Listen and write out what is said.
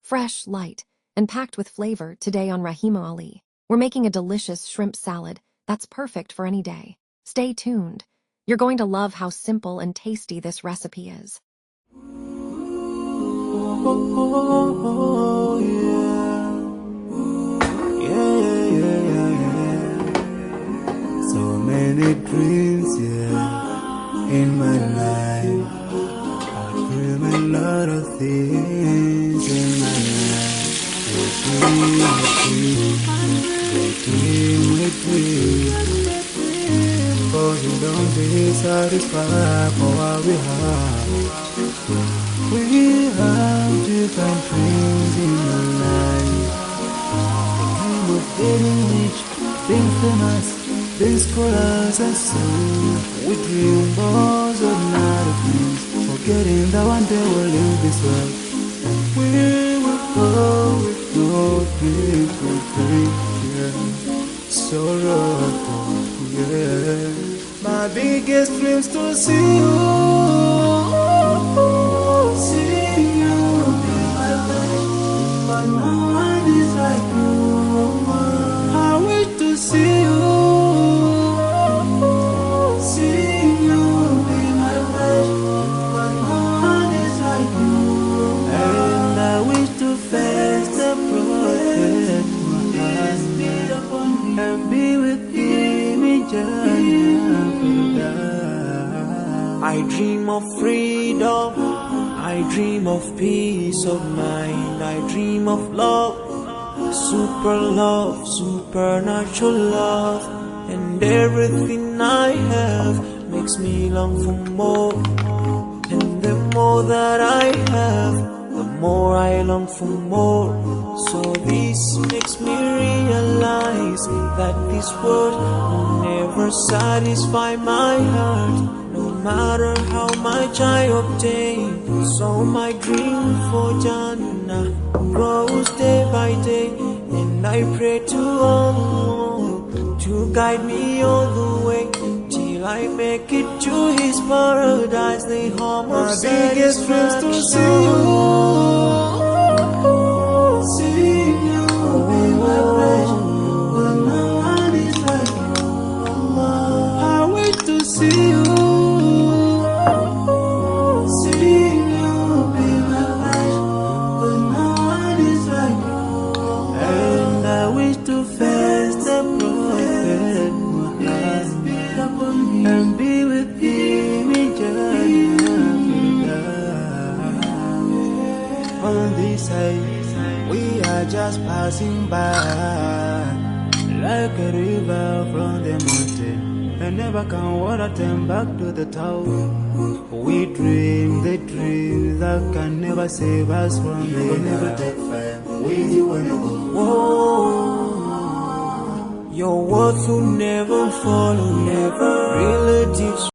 Fresh, light, and packed with flavor today on Rahima Ali. We're making a delicious shrimp salad that's perfect for any day. Stay tuned. You're going to love how simple and tasty this recipe is. So many dreams, in my life. I dream a lot of things in my life. We dream. Cause we don't be satisfied for what we have. We have different dreams in our life. The dream of getting rich, being famous, being scholars and so. We dream balls of lot of things, forgetting that one day we'll leave this world. We will go with no dreams, sorrowful, My biggest dreams to see you, be my life, but no one is like you. I wish to see you, be my life, but no one is like you. And I wish to face the prophet and be with him in Jannah. I dream of freedom, I dream of peace of mind, I dream of love, supernatural love, and everything I have makes me long for more. And the more that I have, the more I long for more. So this makes me realize that this world will never satisfy my heart, no matter how much I obtain. So my dream for Jannah grows day by day, and I pray to Allah to guide me all the way till I make it to His paradise, the home of satisfaction. My biggest dreams to see you, be my pleasure, but no one is like you. I wish to see you, be my pleasure, but no one is like you. And I wish to face the prophet and be with him in Jannah. On this side, we are just passing by, like a river from the mountain, and never can water turn back to the town. We dream the dream that can never save us from the end. Never take fire with you when you go. Whoa. Your words will never fall, never really teach.